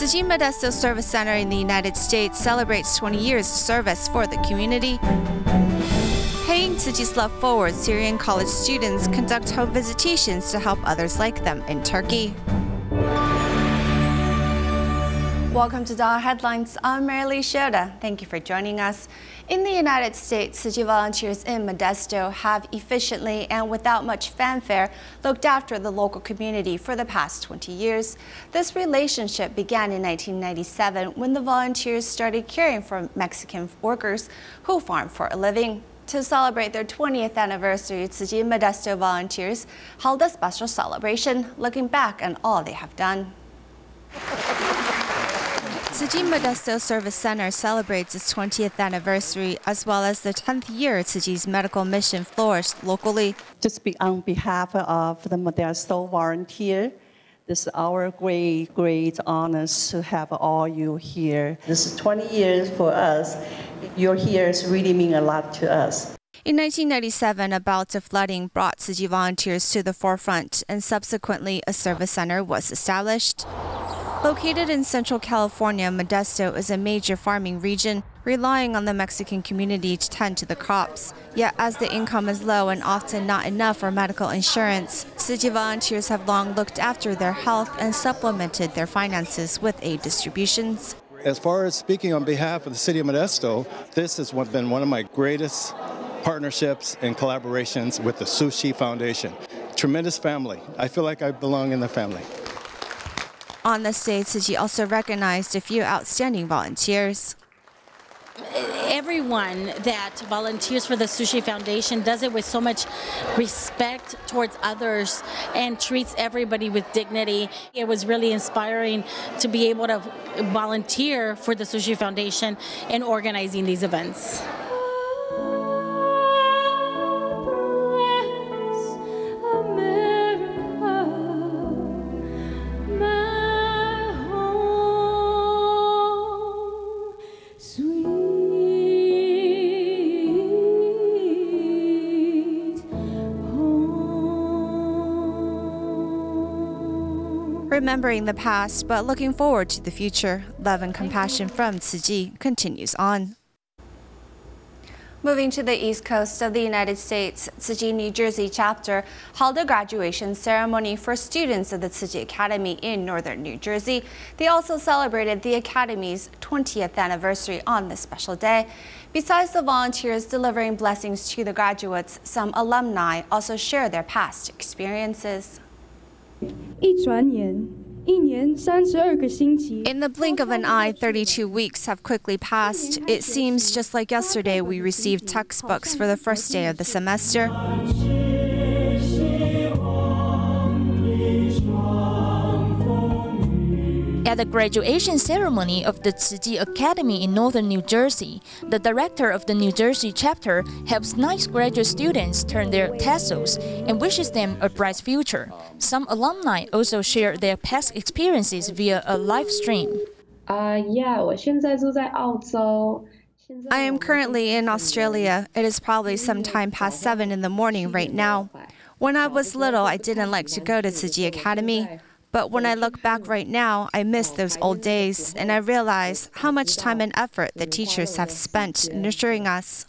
Tzu Chi Modesto Service Center in the United States celebrates 20 years of service for the community. Paying Tzu Chi's love forward, Syrian college students conduct home visitations to help others like them in Turkey. Welcome to DaAi Headlines. I'm Lee-Shioda. Thank you for joining us. In the United States, Tzu Chi volunteers in Modesto have efficiently and without much fanfare looked after the local community for the past 20 years. This relationship began in 1997 when the volunteers started caring for Mexican workers who farm for a living. To celebrate their 20th anniversary, Tzu Chi Modesto volunteers held a special celebration, looking back on all they have done. Tzu Chi Modesto Service Center celebrates its 20th anniversary, as well as the 10th year Tzu Chi's medical mission flourished locally. Just on behalf of the Modesto volunteer, this is our great honor to have all you here. This is 20 years for us. Your here really mean a lot to us. In 1997, a bout of flooding brought Tzu Chi volunteers to the forefront, and subsequently a service center was established. Located in Central California, Modesto is a major farming region, relying on the Mexican community to tend to the crops. Yet, as the income is low and often not enough for medical insurance, Tzu Chi volunteers have long looked after their health and supplemented their finances with aid distributions. As far as speaking on behalf of the city of Modesto, this has been one of my greatest partnerships and collaborations with the Tzu Chi Foundation. Tremendous family. I feel like I belong in the family. On this day, Tzu Chi also recognized a few outstanding volunteers. Everyone that volunteers for the Tzu Chi Foundation does it with so much respect towards others and treats everybody with dignity. It was really inspiring to be able to volunteer for the Tzu Chi Foundation in organizing these events. Remembering the past, but looking forward to the future, love and compassion from Tzu Chi continues on. Moving to the East Coast of the United States, Tzu Chi New Jersey chapter held a graduation ceremony for students of the Tzu Chi Academy in northern New Jersey. They also celebrated the Academy's 20th anniversary on this special day. Besides the volunteers delivering blessings to the graduates, some alumni also share their past experiences. In the blink of an eye, 32 weeks have quickly passed. It seems just like yesterday we received textbooks for the first day of the semester. At the graduation ceremony of the Tzu Chi Academy in northern New Jersey, the director of the New Jersey chapter helps 9 graduate students turn their tassels and wishes them a bright future. Some alumni also share their past experiences via a live stream. I am currently in Australia. It is probably sometime past 7 in the morning right now. When I was little, I didn't like to go to Tzu Chi Academy. But when I look back right now, I miss those old days, and I realize how much time and effort the teachers have spent nurturing us.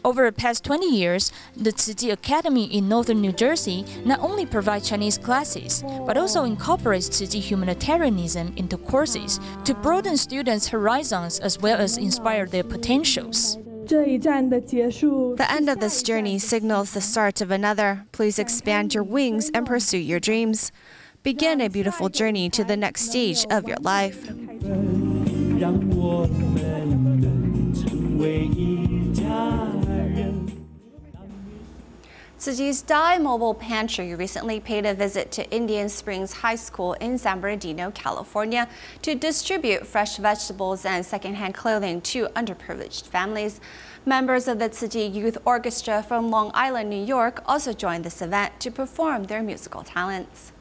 Over the past 20 years, the Tzu Chi Academy in northern New Jersey not only provides Chinese classes, but also incorporates Tzu Chi humanitarianism into courses to broaden students' horizons as well as inspire their potentials. The end of this journey signals the start of another. Please expand your wings and pursue your dreams. Begin a beautiful journey to the next stage of your life. Tzu Chi's DaAi Mobile Pantry recently paid a visit to Indian Springs High School in San Bernardino, California, to distribute fresh vegetables and secondhand clothing to underprivileged families. Members of the Tzu Chi Youth Orchestra from Long Island, New York, also joined this event to perform their musical talents.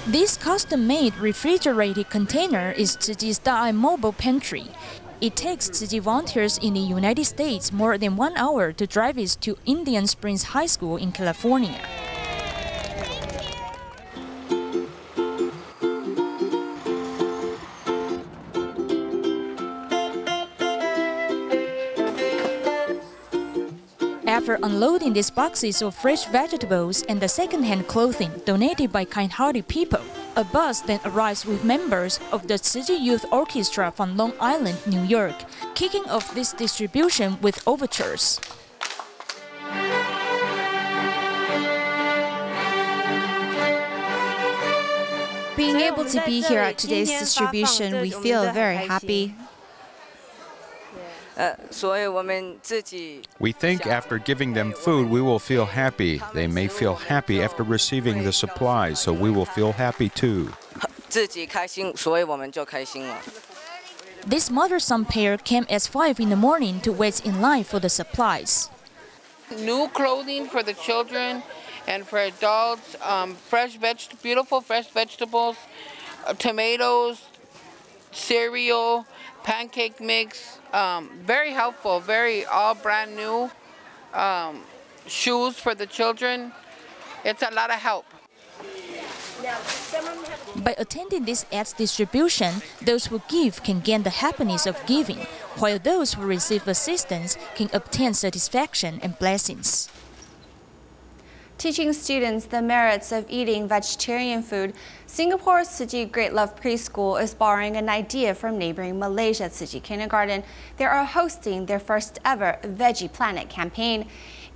This custom-made refrigerated container is Tzu Chi's DaAi Mobile Pantry. It takes Tzu Chi volunteers in the United States more than 1 hour to drive it to Indian Springs High School in California. unloading these boxes of fresh vegetables and the second-hand clothing donated by kind-hearted people. A bus then arrives with members of the Tzu Chi Youth Orchestra from Long Island, New York, kicking off this distribution with overtures. Being able to be here at today's distribution, we feel very happy. We think after giving them food, we will feel happy. They may feel happy after receiving the supplies, so we will feel happy too. This mother-son pair came at 5 in the morning to wait in line for the supplies. New clothing for the children and for adults, beautiful fresh vegetables, tomatoes, cereal, pancake mix, very helpful, all brand new shoes for the children. It's a lot of help. By attending this ads distribution, those who give can gain the happiness of giving, while those who receive assistance can obtain satisfaction and blessings. Teaching students the merits of eating vegetarian food, Singapore's Tzu Chi Great Love Preschool is borrowing an idea from neighboring Malaysia Tzu Chi Kindergarten. They are hosting their first ever Veggie Planet campaign.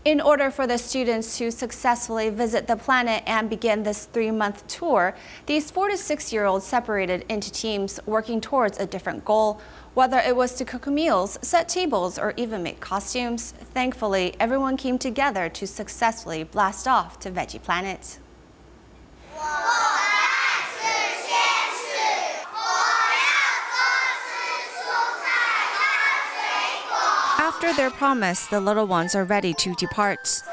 In order for the students to successfully visit the planet and begin this 3-month tour, these 4 to 6-year-olds separated into teams working towards a different goal. Whether it was to cook meals, set tables, or even make costumes, thankfully, everyone came together to successfully blast off to Veggie Planet. After their promise, the little ones are ready to depart.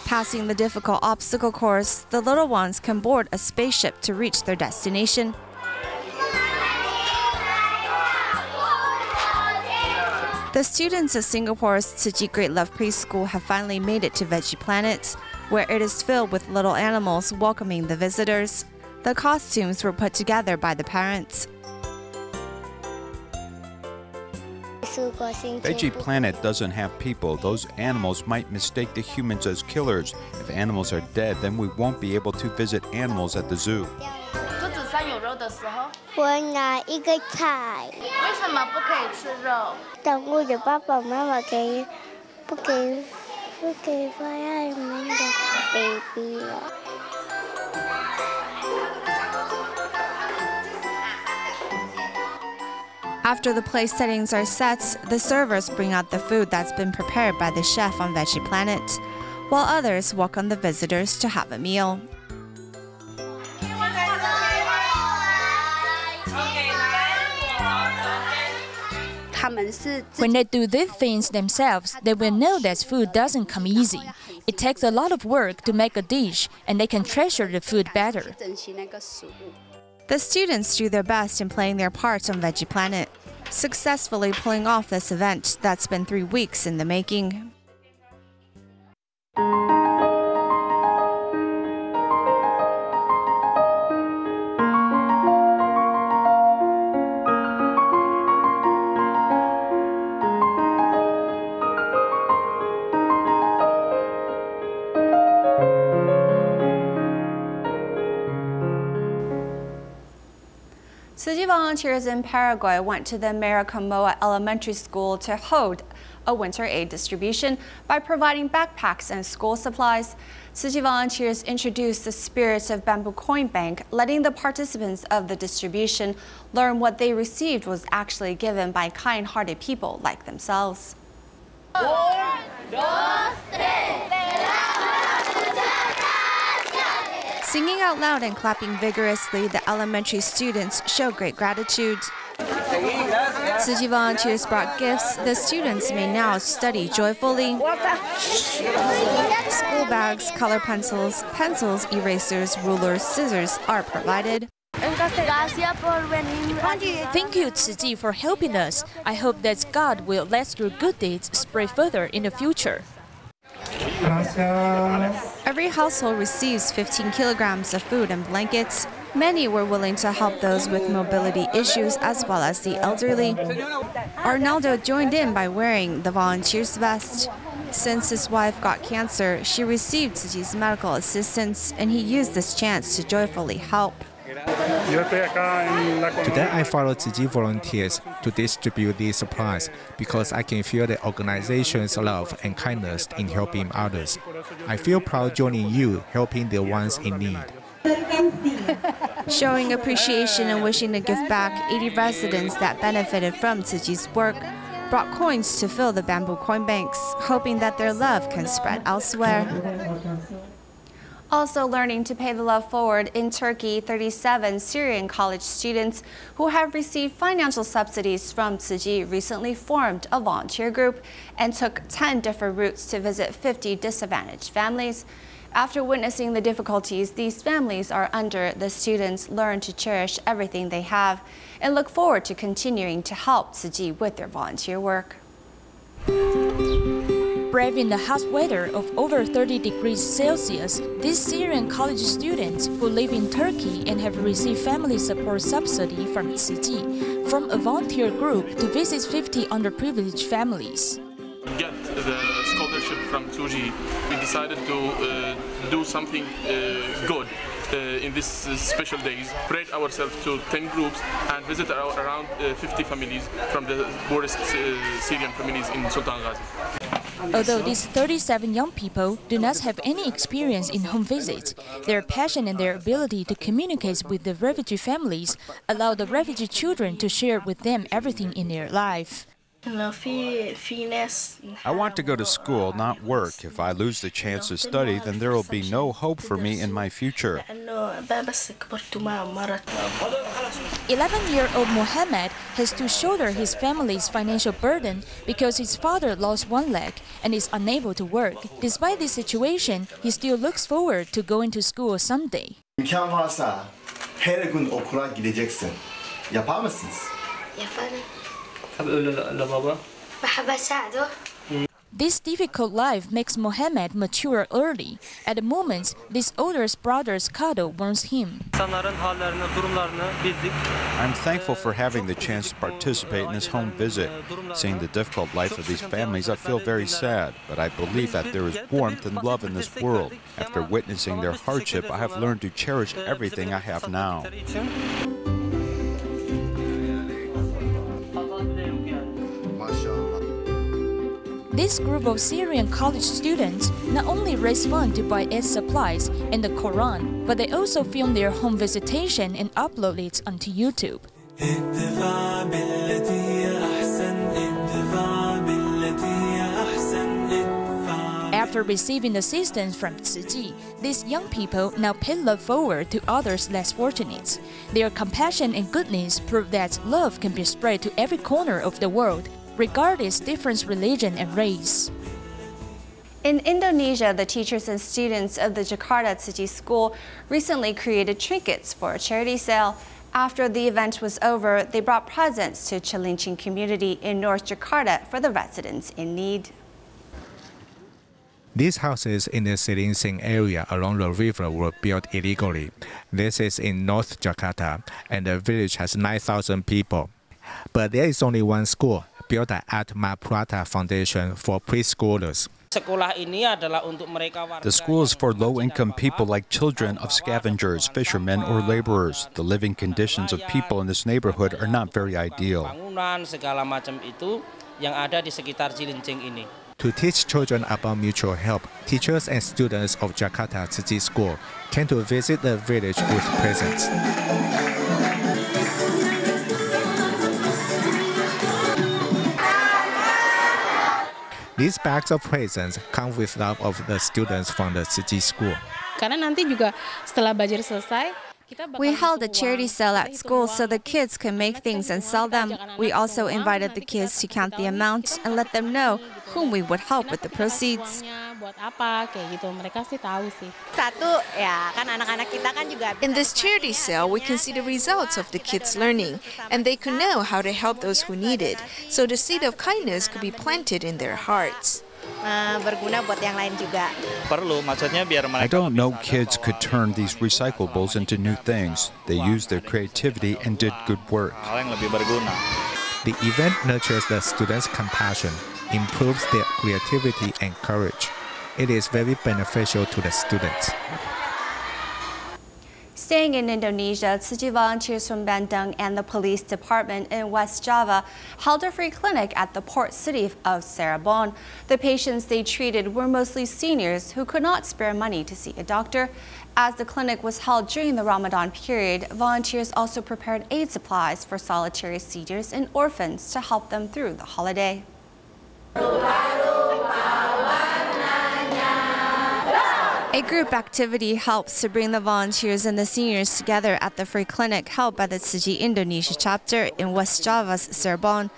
Passing the difficult obstacle course, the little ones can board a spaceship to reach their destination. The students of Singapore's Tzu Chi Great Love Preschool have finally made it to Veggie Planet, where it is filled with little animals welcoming the visitors. The costumes were put together by the parents. Veggie Planet doesn't have people. Those animals might mistake the humans as killers. If animals are dead, then we won't be able to visit animals at the zoo. 我拿一个菜。为什么不可以吃肉？动物的爸爸妈妈不给发爱们的 baby 了。After the place settings are set, the servers bring out the food that's been prepared by the chef on Veggie Planet, while others welcome the visitors to have a meal. When they do these things themselves, they will know that food doesn't come easy. It takes a lot of work to make a dish, and they can treasure the food better. The students do their best in playing their parts on Veggie Planet, successfully pulling off this event that's been 3 weeks in the making. Tzu Chi volunteers in Paraguay went to the Maracamoa Elementary School to hold a winter aid distribution by providing backpacks and school supplies. Tzu Chi volunteers introduced the Spirit of Bamboo Coin Bank, letting the participants of the distribution learn what they received was actually given by kind-hearted people like themselves. Singing out loud and clapping vigorously, the elementary students show great gratitude. Tzu Chi volunteers brought gifts the students may now study joyfully. School bags, color pencils, erasers, rulers, scissors are provided. Thank you, Tzu Chi, for helping us. I hope that God will let your good deeds spread further in the future. Every household receives 15 kilograms of food and blankets. Many were willing to help those with mobility issues as well as the elderly. Arnaldo joined in by wearing the volunteer's vest. Since his wife got cancer, she received Tzu Chi's medical assistance, and he used this chance to joyfully help. Today I follow Tzu Chi volunteers to distribute these supplies because I can feel the organization's love and kindness in helping others. I feel proud joining you, helping the ones in need. Showing appreciation and wishing to give back, 80 residents that benefited from Tzu Chi's work brought coins to fill the bamboo coin banks, hoping that their love can spread elsewhere. Also learning to pay the love forward in Turkey, 37 Syrian college students who have received financial subsidies from Tzu Chi recently formed a volunteer group and took 10 different routes to visit 50 disadvantaged families. After witnessing the difficulties these families are under, the students learn to cherish everything they have and look forward to continuing to help Tzu Chi with their volunteer work. Braving the hot weather of over 30 degrees Celsius, these Syrian college students who live in Turkey and have received family support subsidy from Tzu Chi formed a volunteer group to visit 50 underprivileged families. Get the scholarship from Tzu Chi, we decided to do something good in these special days, spread ourselves to 10 groups and visit around 50 families from the poorest Syrian families in Sultan Ghazi. Although these 37 young people do not have any experience in home visits, their passion and their ability to communicate with the refugee families allow the refugee children to share with them everything in their life. I want to go to school, not work. If I lose the chance to study, then there will be no hope for me in my future. 11-year-old Mohammed has to shoulder his family's financial burden because his father lost one leg and is unable to work. Despite this situation, he still looks forward to going to school someday. İmkan varsa her gün okula gideceksin. Yapar mısınız? Yaparım. Tabii öyle baba. بحب أساعده. This difficult life makes Mohammed mature early. At the moment, this older brother's cuddle warms him. I'm thankful for having the chance to participate in this home visit. Seeing the difficult life of these families, I feel very sad, but I believe that there is warmth and love in this world. After witnessing their hardship, I have learned to cherish everything I have now. This group of Syrian college students not only raise funds to buy aid supplies and the Quran, but they also film their home visitation and upload it onto YouTube. After receiving assistance from Tzu Chi, these young people now pay love forward to others less fortunate. Their compassion and goodness prove that love can be spread to every corner of the world, regardless of different religion and race. In Indonesia, the teachers and students of the Jakarta Tzu Chi School recently created trinkets for a charity sale. After the event was over, they brought presents to Cilincing community in North Jakarta for the residents in need. These houses in the Cilincing area along the river were built illegally. This is in North Jakarta, and the village has 9,000 people. But there is only one school, built at Atma Prata Foundation for preschoolers. The school is for low-income people like children of scavengers, fishermen, or laborers. The living conditions of people in this neighborhood are not very ideal. To teach children about mutual help, teachers and students of Jakarta Tzu Chi School came to visit the village with presents. These bags of presents come with love of the students from the Tzu Chi School. We held a charity sale at school so the kids could make things and sell them. We also invited the kids to count the amount and let them know whom we would help with the proceeds. In this charity sale, we can see the results of the kids' learning, and they could know how to help those who need it, so the seed of kindness could be planted in their hearts. berguna buat yang lain juga. I don't know kids could turn these recyclables into new things. They used their creativity and did good work. The event nurtures the students' compassion, improves their creativity and courage. It is very beneficial to the students. Staying in Indonesia, Tzu Chi volunteers from Bandung and the police department in West Java held a free clinic at the port city of Cirebon. The patients they treated were mostly seniors who could not spare money to see a doctor. As the clinic was held during the Ramadan period, volunteers also prepared aid supplies for solitary seniors and orphans to help them through the holiday. A group activity helps to bring the volunteers and the seniors together at the free clinic held by the Tzu Chi Indonesia chapter in West Java's Cirebon.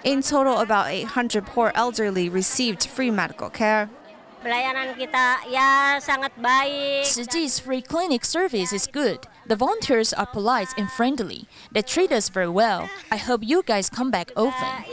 In total, about 800 poor elderly received free medical care. Tzu Chi's free clinic service is good. The volunteers are polite and friendly. They treat us very well. I hope you guys come back often.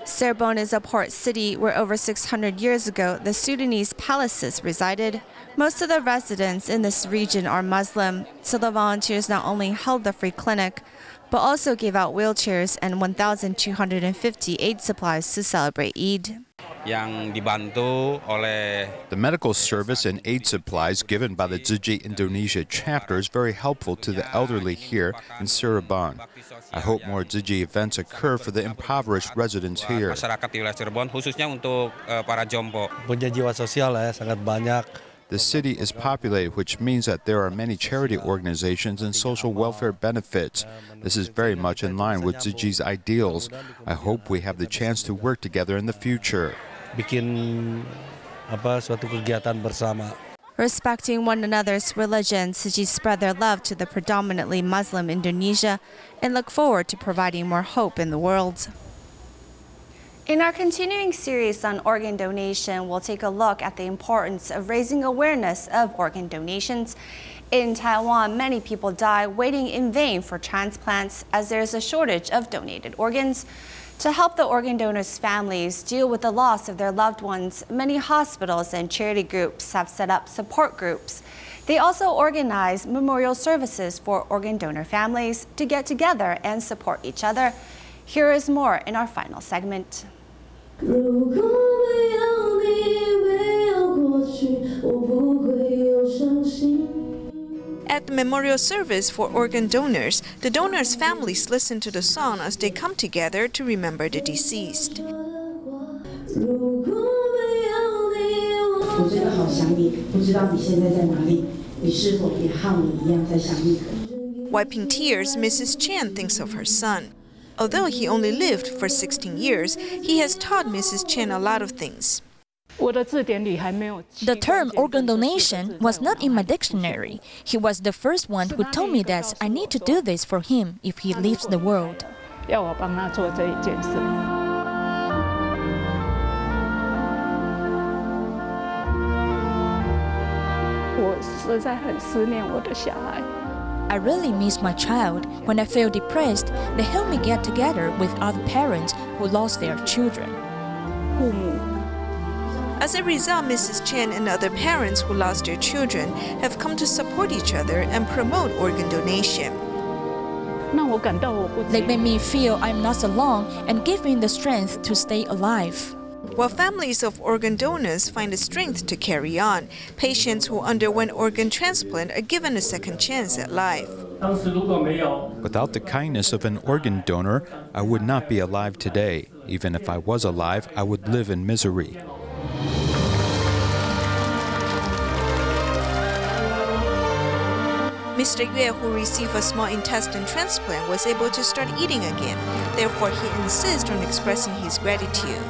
Cirebon is a port city where over 600 years ago the Sudanese palaces resided. Most of the residents in this region are Muslim, so the volunteers not only held the free clinic, but also gave out wheelchairs and 1,250 aid supplies to celebrate Eid. The medical service and aid supplies given by the Tzu Chi Indonesia chapter is very helpful to the elderly here in Cirebon. I hope more Tzu Chi events occur for the impoverished residents here. The city is populated, which means that there are many charity organizations and social welfare benefits. This is very much in line with Tzu Chi's ideals. I hope we have the chance to work together in the future. Respecting one another's religion, Tzu Chi spread their love to the predominantly Muslim Indonesia and look forward to providing more hope in the world. In our continuing series on organ donation, we'll take a look at the importance of raising awareness of organ donations. In Taiwan, many people die waiting in vain for transplants as there is a shortage of donated organs. To help the organ donors' families deal with the loss of their loved ones, many hospitals and charity groups have set up support groups. They also organize memorial services for organ donor families to get together and support each other. Here is more in our final segment. At the memorial service for organ donors, the donors' families listen to the song as they come together to remember the deceased. Wiping tears, Mrs. Chen thinks of her son. Although he only lived for 16 years, he has taught Mrs. Chen a lot of things. The term organ donation was not in my dictionary. He was the first one who told me that I need to do this for him if he leaves the world. I really miss my child. When I feel depressed, they help me get together with other parents who lost their children. As a result, Mrs. Chen and other parents who lost their children have come to support each other and promote organ donation. They made me feel I'm not alone and give me the strength to stay alive. While families of organ donors find the strength to carry on, patients who underwent organ transplant are given a second chance at life. Without the kindness of an organ donor, I would not be alive today. Even if I was alive, I would live in misery. Mr. Yue, who received a small intestine transplant, was able to start eating again. Therefore, he insists on expressing his gratitude.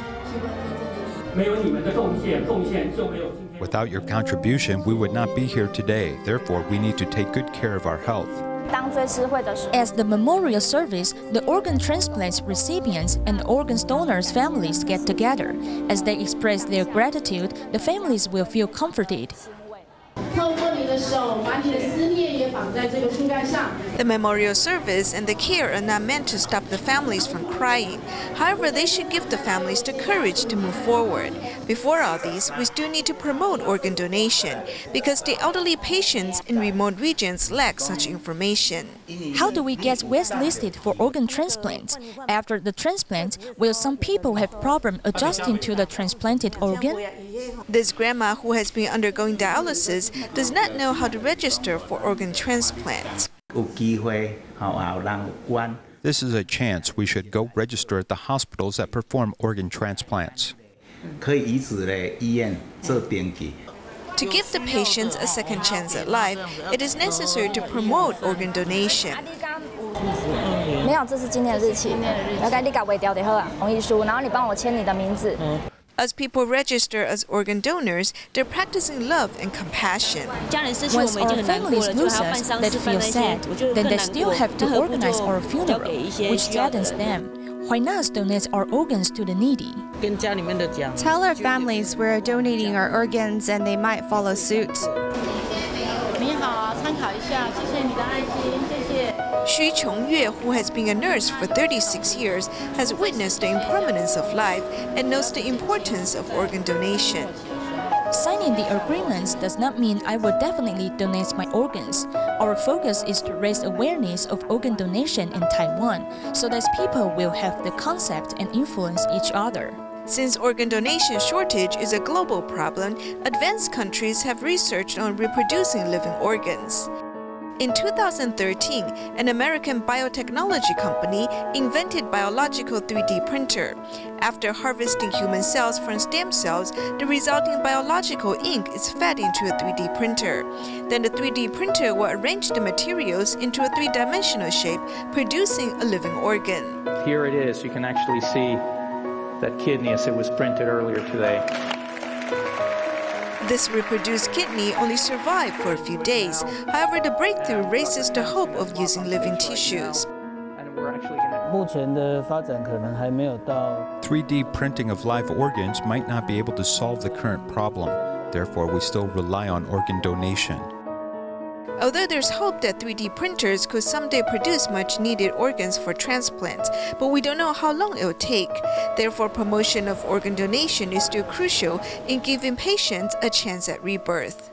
Without your contribution, we would not be here today. Therefore, we need to take good care of our health. As the memorial service, the organ transplants recipients and organ donors' families get together. As they express their gratitude, the families will feel comforted. The memorial service and the care are not meant to stop the families from crying. However, they should give the families the courage to move forward. Before all these, we still need to promote organ donation because the elderly patients in remote regions lack such information. How do we get waitlisted for organ transplants? After the transplant, will some people have problem adjusting to the transplanted organ? This grandma, who has been undergoing dialysis, does not know how to register for organ transplants. This is a chance we should go register at the hospitals that perform organ transplants. To give the patients a second chance at life, it is necessary to promote organ donation. 没有，这是今天的日期。大概你搞尾条的好啊，同意书，然后你帮我签你的名字。 As people register as organ donors, they're practicing love and compassion. Once our families lose us, they feel sad. Then they still have to organize our funeral, which saddens them. Why not donate our organs to the needy? Tell our families we're donating our organs and they might follow suit. Xu Chongyue, who has been a nurse for 36 years, has witnessed the impermanence of life and knows the importance of organ donation. Signing the agreements does not mean I will definitely donate my organs. Our focus is to raise awareness of organ donation in Taiwan so that people will have the concept and influence each other. Since organ donation shortage is a global problem, advanced countries have researched on reproducing living organs. In 2013, an American biotechnology company invented biological 3D printer. After harvesting human cells from stem cells, the resulting biological ink is fed into a 3D printer. Then the 3D printer will arrange the materials into a three-dimensional shape, producing a living organ. Here it is. You can actually see that kidney as it was printed earlier today. This reproduced kidney only survived for a few days. However, the breakthrough raises the hope of using living tissues. 3D printing of live organs might not be able to solve the current problem. Therefore, we still rely on organ donation. Although there's hope that 3D printers could someday produce much-needed organs for transplants, but we don't know how long it will take. Therefore, promotion of organ donation is still crucial in giving patients a chance at rebirth.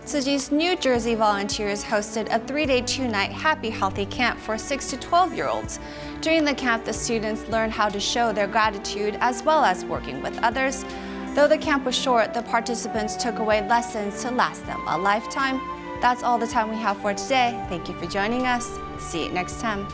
Tzu Chi's New Jersey volunteers hosted a 3-day 2-night Happy Healthy camp for 6 to 12-year-olds. During the camp, the students learned how to show their gratitude as well as working with others. Though the camp was short, the participants took away lessons to last them a lifetime. That's all the time we have for today. Thank you for joining us. See you next time.